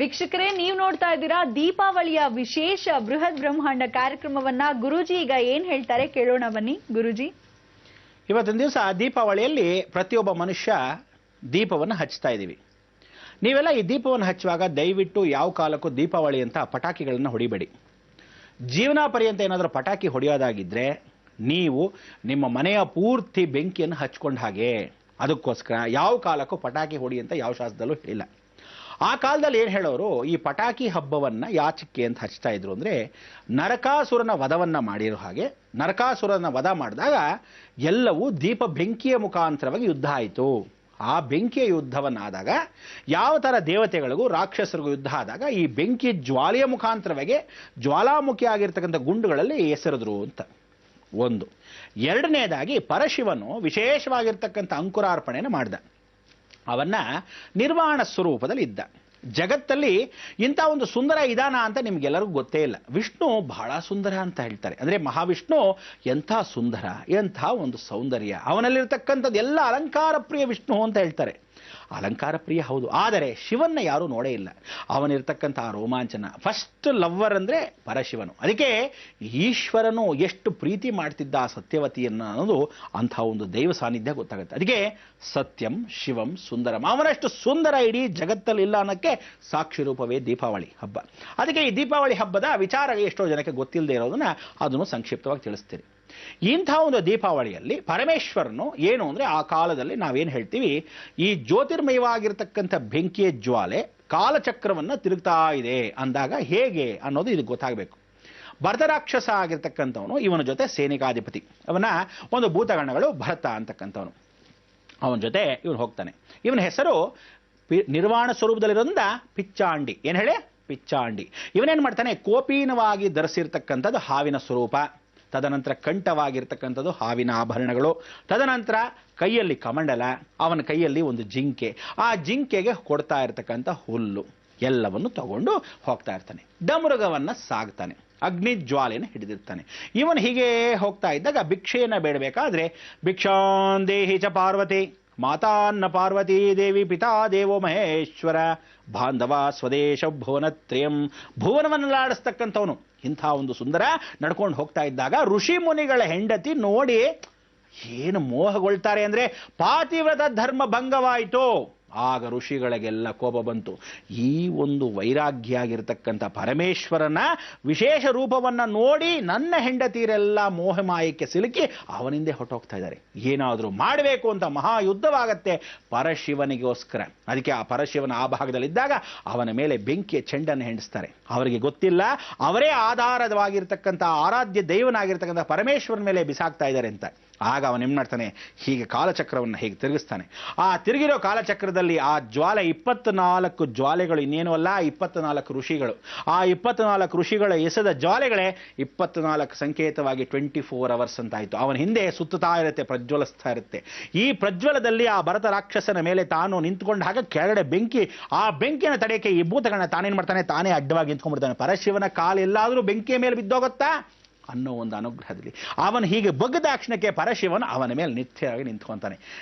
ವೀಕ್ಷಕರೇ, ನೀವು ನೋಡ್ತಾ ಇದ್ದೀರಾ ದೀಪಾವಳಿಯ ವಿಶೇಷ ಬೃಹತ್ ಬ್ರಹ್ಮಾಂಡ ಕಾರ್ಯಕ್ರಮವನ್ನ. ಗುರೂಜಿ ಈಗ ಏನ್ ಹೇಳ್ತಾರೆ ಕೇಳೋಣ ಬನ್ನಿ. ಗುರೂಜಿ, ಇವತ್ತಿನ ದಿವಸ ದೀಪಾವಳಿಯಲ್ಲಿ ಪ್ರತಿಯೊಬ್ಬ ಮನುಷ್ಯ ದೀಪವನ್ನು ಹಚ್ತಾ ಇದ್ದೀವಿ. ನೀವೆಲ್ಲ ಈ ದೀಪವನ್ನು ಹಚ್ಚುವಾಗ ದಯವಿಟ್ಟು ಯಾವ ಕಾಲಕ್ಕೂ ದೀಪಾವಳಿ ಅಂತ ಪಟಾಕಿಗಳನ್ನು ಹೊಡಿಬೇಡಿ. ಜೀವನ ಪರ್ಯಂತ ಏನಾದರೂ ಪಟಾಕಿ ಹೊಡೆಯೋದಾಗಿದ್ರೆ ನೀವು ನಿಮ್ಮ ಮನೆಯ ಪೂರ್ತಿ ಬೆಂಕಿಯನ್ನು ಹಚ್ಕೊಂಡ ಹಾಗೆ. ಅದಕ್ಕೋಸ್ಕರ ಯಾವ ಕಾಲಕ್ಕೂ ಪಟಾಕಿ ಹೊಡಿ ಅಂತ ಯಾವ ಶಾಸ್ತ್ರದಲ್ಲೂ ಹೇಳಿಲ್ಲ. ಆ ಕಾಲದಲ್ಲಿ ಏನು ಹೇಳೋರು, ಈ ಪಟಾಕಿ ಹಬ್ಬವನ್ನ ಯಾಚಕ್ಕೆ ಅಂತ ಹಚ್ತಾ ಇದ್ರು ಅಂದ್ರೆ ನರಕಾಸುರನ ವಧವನ್ನ ಮಾಡಿರೋ ಹಾಗೆ. ನರಕಾಸುರನ ವಧ ಮಾಡಿದಾಗ ಎಲ್ಲವೂ ದೀಪ ಬೆಂಕಿಯ ಮುಖಾಂತರವಾಗಿ ಯುದ್ಧ ಆಯಿತು. ಆ ಬೆಂಕಿಯ ಯುದ್ಧವನ್ನಾದಾಗ ಯಾವ ಥರ ದೇವತೆಗಳಿಗೂ ರಾಕ್ಷಸರಿಗೂ ಯುದ್ಧ ಆದಾಗ ಈ ಬೆಂಕಿ ಜ್ವಾಲೆಯ ಮುಖಾಂತರವಾಗಿ ಜ್ವಾಲಾಮುಖಿ ಆಗಿರ್ತಕ್ಕಂಥ ಗುಂಡುಗಳಲ್ಲಿ ಎಸೆರಿದ್ರು ಅಂತ ಒಂದು. ಎರಡನೇದಾಗಿ ಪರಶಿವನು ವಿಶೇಷವಾಗಿರ್ತಕ್ಕಂಥ ಅಂಕುರಾರ್ಪಣೆಯನ್ನು ಮಾಡಿದ. ಅವನ್ನ ನಿರ್ವಾಣ ಸ್ವರೂಪದಲ್ಲಿ ಇದ್ದ. ಜಗತ್ತಲ್ಲಿ ಇಂಥ ಒಂದು ಸುಂದರ ಇದಾನ ಅಂತ ನಿಮ್ಗೆಲ್ಲರಿಗೂ ಗೊತ್ತೇ ಇಲ್ಲ. ವಿಷ್ಣು ಬಹಳ ಸುಂದರ ಅಂತ ಹೇಳ್ತಾರೆ. ಅಂದ್ರೆ ಮಹಾವಿಷ್ಣು ಎಂಥ ಸುಂದರ, ಎಂಥ ಒಂದು ಸೌಂದರ್ಯ, ಅವನಲ್ಲಿರ್ತಕ್ಕಂಥದ್ದು ಎಲ್ಲ ಅಲಂಕಾರ ಪ್ರಿಯ ವಿಷ್ಣು ಅಂತ ಹೇಳ್ತಾರೆ. ಅಲಂಕಾರ ಪ್ರಿಯ ಹೌದು, ಆದರೆ ಶಿವನ್ನ ಯಾರೂ ನೋಡೇ ಇಲ್ಲ. ಅವನಿರ್ತಕ್ಕಂಥ ರೋಮಾಂಚನ, ಫಸ್ಟ್ ಲವ್ವರ್ ಅಂದ್ರೆ ಪರಶಿವನು. ಅದಕ್ಕೆ ಈಶ್ವರನು ಎಷ್ಟು ಪ್ರೀತಿ ಮಾಡ್ತಿದ್ದ ಆ ಸತ್ಯವತಿಯನ್ನ ಅನ್ನೋದು ಅಂಥ ಒಂದು ದೈವ ಸಾನ್ನಿಧ್ಯ ಗೊತ್ತಾಗುತ್ತೆ. ಅದಕ್ಕೆ ಸತ್ಯಂ ಶಿವಂ ಸುಂದರಂ, ಅವನಷ್ಟು ಸುಂದರ ಇಡೀ ಜಗತ್ತಲ್ಲಿ ಇಲ್ಲ ಅನ್ನೋಕ್ಕೆ ಸಾಕ್ಷಿ ರೂಪವೇ ದೀಪಾವಳಿ ಹಬ್ಬ. ಅದಕ್ಕೆ ಈ ದೀಪಾವಳಿ ಹಬ್ಬದ ವಿಚಾರ ಎಷ್ಟೋ ಜನಕ್ಕೆ ಗೊತ್ತಿಲ್ಲದೆ ಇರೋದನ್ನ ಅದನ್ನು ಸಂಕ್ಷಿಪ್ತವಾಗಿ ತಿಳಿಸ್ತೀನಿ. ಇಂಥ ಒಂದು ದೀಪಾವಳಿಯಲ್ಲಿ ಪರಮೇಶ್ವರನು ಏನು ಅಂದ್ರೆ ಆ ಕಾಲದಲ್ಲಿ ನಾವೇನು ಹೇಳ್ತೀವಿ, ಈ ಜ್ಯೋತಿರ್ಮಯವಾಗಿರ್ತಕ್ಕಂಥ ಬೆಂಕಿಯ ಜ್ವಾಲೆ ಕಾಲಚಕ್ರವನ್ನು ತಿರುಗ್ತಾ ಇದೆ ಅಂದಾಗ ಹೇಗೆ ಅನ್ನೋದು ಇದಕ್ಕೆ ಗೊತ್ತಾಗಬೇಕು. ಭರತರಾಕ್ಷಸ ಆಗಿರ್ತಕ್ಕಂಥವನು ಇವನ ಜೊತೆ ಸೇನಿಕಾಧಿಪತಿ. ಅವನ ಒಂದು ಭೂತಗಣಗಳು ಭರತ ಅಂತಕ್ಕಂಥವನು. ಅವನ ಜೊತೆ ಇವನು ಹೋಗ್ತಾನೆ. ಇವನ ಹೆಸರು ನಿರ್ವಾಣ ಸ್ವರೂಪದಲ್ಲಿರೋದ್ರಿಂದ ಪಿಚ್ಚಾಂಡಿ. ಏನು ಹೇಳಿ, ಪಿಚ್ಚಾಂಡಿ. ಇವನೇನು ಮಾಡ್ತಾನೆ, ಕೋಪೀನವಾಗಿ ಧರಿಸಿರ್ತಕ್ಕಂಥದ್ದು ಹಾವಿನ ಸ್ವರೂಪ. ತದನಂತರ ಕಂಠವಾಗಿರ್ತಕ್ಕಂಥದ್ದು ಹಾವಿನ ಆಭರಣಗಳು. ತದನಂತರ ಕೈಯಲ್ಲಿ ಕಮಂಡಲ, ಅವನ ಕೈಯಲ್ಲಿ ಒಂದು ಜಿಂಕೆ. ಆ ಜಿಂಕೆಗೆ ಕೊಡ್ತಾ ಇರತಕ್ಕಂಥ ಹುಲ್ಲು ಎಲ್ಲವನ್ನು ತಗೊಂಡು ಹೋಗ್ತಾ ಇರ್ತಾನೆ. ಡಮರುಗವನ್ನ ಸಾಗ್ತಾನೆ, ಅಗ್ನಿ ಜ್ವಾಲೆಯನ್ನು ಹಿಡಿದಿರ್ತಾನೆ. ಇವನು ಹೀಗೆ ಹೋಗ್ತಾ ಇದ್ದಾಗ ಭಿಕ್ಷೆಯನ್ನ ಬೇಡಬೇಕಾದ್ರೆ ಭಿಕ್ಷಾಂದೇಹಿ ಚ ಪಾರ್ವತಿ ಮಾತಾನ್ನ ಪಾರ್ವತೀ ದೇವಿ ಪಿತಾ ದೇವೋ ಮಹೇಶ್ವರ ಬಾಂಧವ ಸ್ವದೇಶ ಭುವನತ್ರಯಂ, ಭುವನವನ್ನಾಡಿಸ್ತಕ್ಕಂಥವನು. ಇಂಥ ಒಂದು ಸುಂದರ ನಡ್ಕೊಂಡು ಹೋಗ್ತಾ ಇದ್ದಾಗ ಋಷಿ ಮುನಿಗಳ ಹೆಂಡತಿ ನೋಡಿ ಏನು ಮೋಹಗೊಳ್ತಾರೆ ಅಂದ್ರೆ ಪಾತಿವ್ರತ ಧರ್ಮ ಭಂಗವಾಯಿತು. ಆಗ ಋಷಿಗಳಿಗೆಲ್ಲ ಕೋಪ ಬಂತು. ಈ ಒಂದು ವೈರಾಗ್ಯ ಆಗಿರ್ತಕ್ಕಂಥ ಪರಮೇಶ್ವರನ ವಿಶೇಷ ರೂಪವನ್ನ ನೋಡಿ ನನ್ನ ಹೆಂಡತೀರೆಲ್ಲ ಮೋಹಮಾಯಕ್ಕೆ ಸಿಲುಕಿ ಅವನಿಂದ ಹೊಟ್ಟೋಗ್ತಾ ಇದ್ದಾರೆ. ಏನಾದರೂ ಮಾಡಬೇಕು ಅಂತ ಮಹಾಯುದ್ಧವಾಗತ್ತೆ ಪರಶಿವನಿಗೋಸ್ಕರ. ಅದಕ್ಕೆ ಆ ಪರಶಿವನ ಆ ಭಾಗದಲ್ಲಿದ್ದಾಗ ಅವನ ಮೇಲೆ ಬೆಂಕಿಯ ಚೆಂಡನ್ನು ಹೆಂಡಿಸ್ತಾರೆ. ಅವರಿಗೆ ಗೊತ್ತಿಲ್ಲ ಅವರೇ ಆಧಾರವಾಗಿರ್ತಕ್ಕಂಥ ಆರಾಧ್ಯ ದೈವನಾಗಿರ್ತಕ್ಕಂಥ ಪರಮೇಶ್ವರನ ಮೇಲೆ ಬಿಸಾಕ್ತಾ ಇದ್ದಾರೆ ಅಂತ. ಆಗ ಅವನೇನ್ ಮಾಡ್ತಾನೆ, ಹೀಗೆ ಕಾಲಚಕ್ರವನ್ನು ಹೀಗೆ ತಿರುಗಿಸ್ತಾನೆ. ಆ ತಿರುಗಿರೋ ಕಾಲಚಕ್ರದಲ್ಲಿ ಆ ಜ್ವಾಲೆ 24 ಜ್ವಾಲೆಗಳು, ಇನ್ನೇನು ಅಲ್ಲ 24 ಋಷಿಗಳು. ಆ 24 ಋಷಿಗಳ ಎಸೆದ ಜ್ವಾಲೆಗಳೇ 24 ಸಂಕೇತವಾಗಿ 24 ಅವರ್ಸ್ ಅಂತ ಆಯಿತು. ಅವನ ಹಿಂದೆ ಸುತ್ತುತ್ತಾ ಇರುತ್ತೆ, ಪ್ರಜ್ವಲಿಸ್ತಾ ಇರುತ್ತೆ. ಈ ಪ್ರಜ್ವಲದಲ್ಲಿ ಆ ಭರತ ರಾಕ್ಷಸನ ಮೇಲೆ ತಾನು ನಿಂತ್ಕೊಂಡ ಹಾಗೆ ಕೆಳಗಡೆ ಬೆಂಕಿ, ಆ ಬೆಂಕಿಯನ್ನು ತಡೆಯಕ್ಕೆ ಈ ಭೂತಗಣ ತಾನೇನ್ ಮಾಡ್ತಾನೆ, ತಾನೇ ಅಡ್ಡವಾಗಿ ನಿಂತ್ಕೊಂಡ್ಬಿಡ್ತಾನೆ. ಪರಶಿವನ ಕಾಲೆಲ್ಲಾದರೂ ಬೆಂಕಿಯ ಮೇಲೆ ಬಿದ್ದೋಗುತ್ತಾ ಅನ್ನೋ ಒಂದು ಅನುಗ್ರಹದಲ್ಲಿ ಅವನು ಹೀಗೆ ಬಗ್ಗದಾಕ್ಷಣಕ್ಕೆ ಪರಶಿವನು ಅವನ ಮೇಲೆ ನಿತ್ಯವಾಗಿ ನಿಂತ್ಕೊಂತಾನೆ.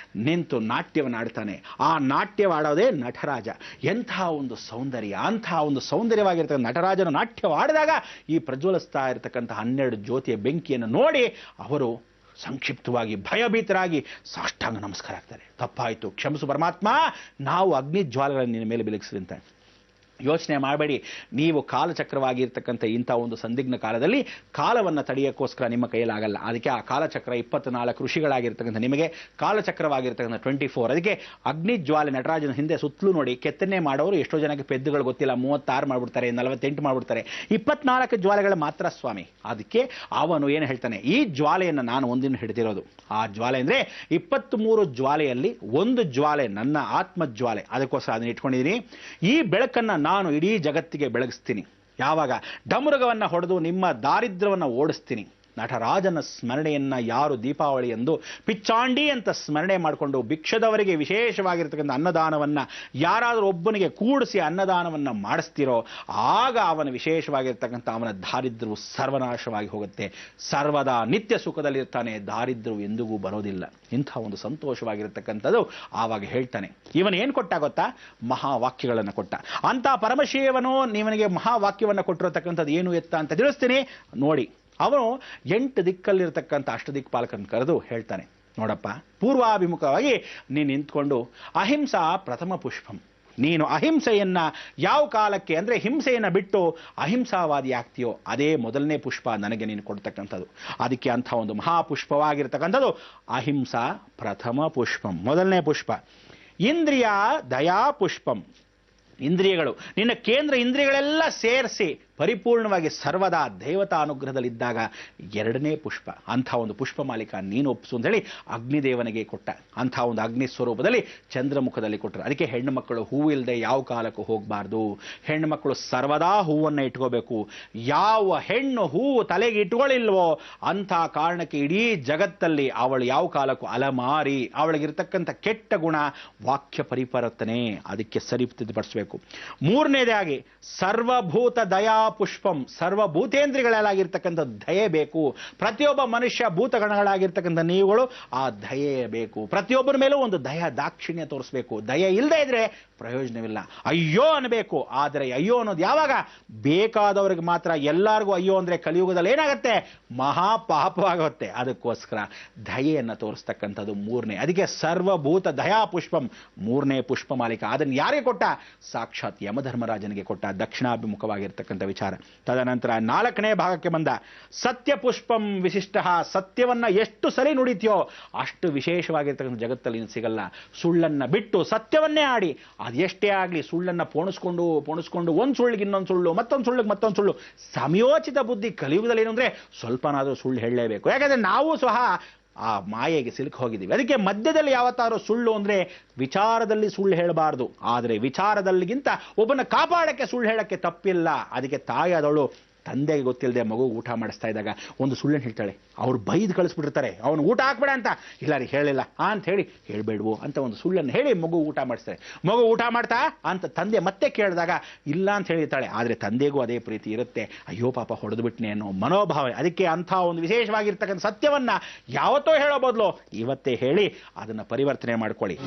ನಿಂತು ನಾಟ್ಯವನ್ನು ಆಡ್ತಾನೆ. ಆ ನಾಟ್ಯವಾಡೋದೇ ನಟರಾಜ. ಎಂಥ ಒಂದು ಸೌಂದರ್ಯ, ಅಂಥ ಒಂದು ಸೌಂದರ್ಯವಾಗಿರ್ತಕ್ಕಂಥ ನಟರಾಜನ ನಾಟ್ಯವಾಡಿದಾಗ ಈ ಪ್ರಜ್ವಲಿಸ್ತಾ ಇರತಕ್ಕಂಥ 12 ಜ್ಯೋತಿಯ ಬೆಂಕಿಯನ್ನು ನೋಡಿ ಅವರು ಸಂಕ್ಷಿಪ್ತವಾಗಿ ಭಯಭೀತರಾಗಿ ಸಾಷ್ಟಾಂಗ ನಮಸ್ಕಾರ ಆಗ್ತಾರೆ. ತಪ್ಪಾಯಿತು, ಕ್ಷಮಿಸು ಪರಮಾತ್ಮ, ನಾವು ಅಗ್ನಿ ಜ್ವಾಲೆಗಳನ್ನು ನಿನ್ನ ಮೇಲೆ ಬೆಳಗಿಸಿದಂತ. ಯೋಚನೆ ಮಾಡಬೇಡಿ, ನೀವು ಕಾಲಚಕ್ರವಾಗಿರ್ತಕ್ಕಂಥ ಇಂಥ ಒಂದು ಸಂದಿಗ್ಧ ಕಾಲದಲ್ಲಿ ಕಾಲವನ್ನು ತಡೆಯೋಕ್ಕೋಸ್ಕರ ನಿಮ್ಮ ಕೈಯಲ್ಲಾಗಲ್ಲ. ಅದಕ್ಕೆ ಆ ಕಾಲಚಕ್ರ 24 ಋಷಿಗಳಾಗಿರ್ತಕ್ಕಂಥ ನಿಮಗೆ ಕಾಲಚಕ್ರವಾಗಿರ್ತಕ್ಕಂಥ 24. ಅದಕ್ಕೆ ಅಗ್ನಿ ಜ್ವಾಲೆ ನಟರಾಜನ ಹಿಂದೆ ಸುತ್ತಲೂ ನೋಡಿ ಕೆತ್ತನೆ ಮಾಡೋರು ಎಷ್ಟೋ ಜನಕ್ಕೆ ಪೆದ್ದುಗಳು ಗೊತ್ತಿಲ್ಲ, 36 ಮಾಡ್ಬಿಡ್ತಾರೆ, 48 ಮಾಡ್ಬಿಡ್ತಾರೆ. 24 ಜ್ವಾಲೆಗಳು ಮಾತ್ರ ಸ್ವಾಮಿ. ಅದಕ್ಕೆ ಅವನು ಏನು ಹೇಳ್ತಾನೆ, ಈ ಜ್ವಾಲೆಯನ್ನು ನಾನು ಒಂದಿನ ಹಿಡಿದಿರೋದು. ಆ ಜ್ವಾಲೆ ಅಂದ್ರೆ 23 ಜ್ವಾಲೆಯಲ್ಲಿ ಒಂದು ಜ್ವಾಲೆ ನನ್ನ ಆತ್ಮ ಜ್ವಾಲೆ. ಅದಕ್ಕೋಸ್ಕರ ಅದನ್ನ ಇಟ್ಕೊಂಡಿದ್ದೀನಿ. ಈ ಬೆಳಕನ್ನು ನಾನು ಇಡೀ ಜಗತ್ತಿಗೆ ಬೆಳಗಿಸ್ತೀನಿ. ಯಾವಾಗ ಡಮರುಗವನ್ನು ಹೊಡೆದು ನಿಮ್ಮ ದಾರಿದ್ರ್ಯವನ್ನು ಓಡಿಸ್ತೀನಿ. ನಟರಾಜನ ಸ್ಮರಣೆಯನ್ನ ಯಾರು ದೀಪಾವಳಿ ಎಂದು ಪಿಚ್ಚಾಂಡಿ ಅಂತ ಸ್ಮರಣೆ ಮಾಡಿಕೊಂಡು ಭಿಕ್ಷದವರಿಗೆ ವಿಶೇಷವಾಗಿರ್ತಕ್ಕಂಥ ಅನ್ನದಾನವನ್ನ ಯಾರಾದರೂ ಒಬ್ಬನಿಗೆ ಕೂಡಿಸಿ ಅನ್ನದಾನವನ್ನ ಮಾಡಿಸ್ತಿರೋ ಆಗ ಅವನ ವಿಶೇಷವಾಗಿರ್ತಕ್ಕಂಥ ಅವನ ದಾರಿದ್ರ್ಯವು ಸರ್ವನಾಶವಾಗಿ ಹೋಗುತ್ತೆ. ಸರ್ವದಾ ನಿತ್ಯ ಸುಖದಲ್ಲಿರ್ತಾನೆ, ದಾರಿದ್ರ್ಯವು ಎಂದಿಗೂ ಬರೋದಿಲ್ಲ. ಇಂಥ ಒಂದು ಸಂತೋಷವಾಗಿರ್ತಕ್ಕಂಥದ್ದು ಆವಾಗ ಹೇಳ್ತಾನೆ. ಇವನು ಏನು ಕೊಟ್ಟ ಗೊತ್ತಾ? ಮಹಾವಾಕ್ಯಗಳನ್ನು ಕೊಟ್ಟ. ಅಂತ ಪರಮಶಿವನು ನೀವನಿಗೆ ಮಹಾವಾಕ್ಯವನ್ನು ಕೊಟ್ಟಿರತಕ್ಕಂಥದ್ದು ಏನು ಎತ್ತ ಅಂತ ತಿಳಿಸ್ತೀನಿ ನೋಡಿ. ಅವನು 8 ದಿಕ್ಕಲ್ಲಿರ್ತಕ್ಕಂಥ ಅಷ್ಟದಿಕ್ಪಾಲಕರನ್ನು ಕರೆದು ಹೇಳ್ತಾನೆ, ನೋಡಪ್ಪ, ಪೂರ್ವಾಭಿಮುಖವಾಗಿ ನೀನು ನಿಂತ್ಕೊಂಡು ಅಹಿಂಸಾ ಪ್ರಥಮ ಪುಷ್ಪಂ, ನೀನು ಅಹಿಂಸೆಯನ್ನ ಯಾವ ಕಾಲಕ್ಕೆ ಅಂದರೆ ಹಿಂಸೆಯನ್ನು ಬಿಟ್ಟು ಅಹಿಂಸಾವಾದಿ ಆಗ್ತೀಯೋ ಅದೇ ಮೊದಲನೇ ಪುಷ್ಪ ನನಗೆ ನೀನು ಕೊಡ್ತಕ್ಕಂಥದ್ದು. ಅದಕ್ಕೆ ಅಂಥ ಒಂದು ಮಹಾಪುಷ್ಪವಾಗಿರ್ತಕ್ಕಂಥದ್ದು ಅಹಿಂಸಾ ಪ್ರಥಮ ಪುಷ್ಪಂ, ಮೊದಲನೇ ಪುಷ್ಪ. ಇಂದ್ರಿಯ ದಯಾ ಪುಷ್ಪಂ, ಇಂದ್ರಿಯಗಳು ನಿನ್ನ ಕೇಂದ್ರ ಇಂದ್ರಿಯಗಳೆಲ್ಲ ಸೇರಿಸಿ ಪರಿಪೂರ್ಣವಾಗಿ ಸರ್ವದಾ ದೇವತಾ ಅನುಗ್ರಹದಲ್ಲಿದ್ದಾಗ 2ನೇ ಪುಷ್ಪ. ಅಂಥ ಒಂದು ಪುಷ್ಪ ಮಾಲಿಕ ನೀನು ಒಪ್ಪಿಸು ಅಂತ ಹೇಳಿ ಅಗ್ನಿದೇವನಿಗೆ ಕೊಟ್ಟ. ಅಂಥ ಒಂದು ಅಗ್ನಿ ಸ್ವರೂಪದಲ್ಲಿ ಚಂದ್ರಮುಖದಲ್ಲಿ ಕೊಟ್ಟರು. ಅದಕ್ಕೆ ಹೆಣ್ಣು ಮಕ್ಕಳು ಹೂವು ಇಲ್ಲದೆ ಯಾವ ಕಾಲಕ್ಕೂ ಹೋಗಬಾರ್ದು. ಹೆಣ್ಣು ಮಕ್ಕಳು ಸರ್ವದಾ ಹೂವನ್ನು ಇಟ್ಕೋಬೇಕು. ಯಾವ ಹೆಣ್ಣು ಹೂವು ತಲೆಗೆ ಇಟ್ಕೊಳ್ಳಿಲ್ವೋ ಅಂಥ ಕಾರಣಕ್ಕೆ ಇಡೀ ಜಗತ್ತಲ್ಲಿ ಅವಳು ಯಾವ ಕಾಲಕ್ಕೂ ಅಲಮಾರಿ. ಅವಳಿಗಿರ್ತಕ್ಕಂಥ ಕೆಟ್ಟ ಗುಣ ವಾಕ್ಯ ಪರಿಪರ್ತನೆ, ಅದಕ್ಕೆ ಸರಿಪಡಿಸಬೇಕು. 3ನೇದಾಗಿ ಸರ್ವಭೂತ ದಯಾ ಪುಷ್ಪಂ, ಸರ್ವಭೂತೇಂದ್ರಿಯಗಳಾಗಿರ್ತಕ್ಕಂಥ ದಯೆ ಬೇಕು. ಪ್ರತಿಯೊಬ್ಬ ಮನುಷ್ಯ ಭೂತಗಣಗಳಾಗಿರ್ತಕ್ಕಂಥ ನೀವುಗಳು ಆ ದಯೆ ಬೇಕು. ಪ್ರತಿಯೊಬ್ಬರ ಮೇಲೂ ಒಂದು ದಯ ದಾಕ್ಷಿಣ್ಯ ತೋರಿಸ್ಬೇಕು. ದಯೆ ಇಲ್ಲದೆ ಇದ್ರೆ ಪ್ರಯೋಜನವಿಲ್ಲ. ಅಯ್ಯೋ ಅನ್ನಬೇಕು. ಆದರೆ ಅಯ್ಯೋ ಅನ್ನೋದು ಯಾವಾಗ? ಬೇಕಾದವ್ರಿಗೆ ಮಾತ್ರ. ಎಲ್ಲರಿಗೂ ಅಯ್ಯೋ ಅಂದ್ರೆ ಕಲಿಯುಗದಲ್ಲಿ ಏನಾಗುತ್ತೆ? ಮಹಾಪಾಪವಾಗುತ್ತೆ. ಅದಕ್ಕೋಸ್ಕರ ದಯೆಯನ್ನು ತೋರಿಸ್ತಕ್ಕಂಥದ್ದು 3ನೇ. ಅದಕ್ಕೆ ಸರ್ವಭೂತ ದಯಾ ಪುಷ್ಪಂ 3ನೇ ಪುಷ್ಪ ಮಾಲಿಕ. ಅದನ್ನು ಯಾರಿಗೆ ಕೊಟ್ಟ? ಸಾಕ್ಷಾತ್ ಯಮಧರ್ಮರಾಜನಿಗೆ ಕೊಟ್ಟ. ದಕ್ಷಿಣಾಭಿಮುಖವಾಗಿರ್ತಕ್ಕಂಥ ವಿಚಾರ. ತದನಂತರ 4ನೇ ಭಾಗಕ್ಕೆ ಬಂದ. ಸತ್ಯ ಪುಷ್ಪಂ ವಿಶಿಷ್ಟ, ಸತ್ಯವನ್ನ ಎಷ್ಟು ಸರಿ ನುಡಿತೀಯೋ ಅಷ್ಟು ವಿಶೇಷವಾಗಿರ್ತಕ್ಕಂಥ ಜಗತ್ತಲ್ಲಿ ಸಿಗಲ್ಲ. ಸುಳ್ಳನ್ನ ಬಿಟ್ಟು ಸತ್ಯವನ್ನೇ ಆಡಿ, ಅದೆಷ್ಟೇ ಆಗಲಿ ಸುಳ್ಳನ್ನ ಪೋಣಿಸ್ಕೊಂಡು ಒಂದು ಸುಳ್ಳಿಗೆ ಇನ್ನೊಂದು ಸುಳ್ಳು, ಮತ್ತೊಂದು ಸುಳ್ಳಿಗೆ ಮತ್ತೊಂದು ಸುಳ್ಳು. ಸಮಯೋಚಿತ ಬುದ್ಧಿ ಕಲಿಯುಗದಲ್ಲಿ ಏನು ಅಂದ್ರೆ ಸ್ವಲ್ಪನಾದರೂ ಸುಳ್ಳು ಹೇಳಲೇಬೇಕು. ಯಾಕಂದ್ರೆ ನಾವು ಸಹ ಆ ಮಾಯೆಗೆ ಸಿಲುಕಿ ಹೋಗಿದ್ದೀವಿ. ಅದಕ್ಕೆ ಮಧ್ಯದಲ್ಲಿ ಯಾವತ್ತಾದ್ರೂ ಸುಳ್ಳು ಅಂದ್ರೆ ವಿಚಾರದಲ್ಲಿ ಸುಳ್ಳು ಹೇಳಬಾರ್ದು. ಆದರೆ ವಿಚಾರದಲ್ಲಿಗಿಂತ ಒಬ್ಬನ ಕಾಪಾಡಕ್ಕೆ ಸುಳ್ಳು ಹೇಳಕ್ಕೆ ತಪ್ಪಿಲ್ಲ. ಅದಕ್ಕೆ ತಾಯಿಯಾದವಳು ತಂದೆಗೆ ಗೊತ್ತಿಲ್ಲದೆ ಮಗು ಊಟ ಮಾಡಿಸ್ತಾ ಇದ್ದಾಗ ಒಂದು ಸುಳ್ಳನ್ನು ಹೇಳ್ತಾಳೆ. ಅವ್ರು ಬೈದು ಕಳಿಸ್ಬಿಟ್ಟಿರ್ತಾರೆ, ಅವನು ಊಟ ಹಾಕ್ಬೇಡ ಅಂತ. ಇಲ್ಲ ರೀ ಹೇಳಿಲ್ಲ ಅಂತ ಹೇಳಿ, ಹೇಳ್ಬೇಡ್ವು ಅಂತ ಒಂದು ಸುಳ್ಳನ್ನು ಹೇಳಿ ಮಗು ಊಟ ಮಾಡಿಸ್ತಾರೆ. ಮಗು ಊಟ ಮಾಡ್ತಾ ಅಂತ ತಂದೆ ಮತ್ತೆ ಕೇಳಿದಾಗ ಇಲ್ಲ ಅಂತ ಹೇಳಿರ್ತಾಳೆ. ಆದರೆ ತಂದೆಗೂ ಅದೇ ಪ್ರೀತಿ ಇರುತ್ತೆ. ಅಯ್ಯೋ ಪಾಪ ಹೊಡೆದು ಬಿಟ್ನೆ ಅನ್ನೋ ಮನೋಭಾವ. ಅದಕ್ಕೆ ಅಂಥ ಒಂದು ವಿಶೇಷವಾಗಿರ್ತಕ್ಕಂಥ ಸತ್ಯವನ್ನ ಯಾವತ್ತೋ ಹೇಳೋ ಬದಲು ಇವತ್ತೇ ಹೇಳಿ ಅದನ್ನು ಪರಿವರ್ತನೆ ಮಾಡ್ಕೊಳ್ಳಿ.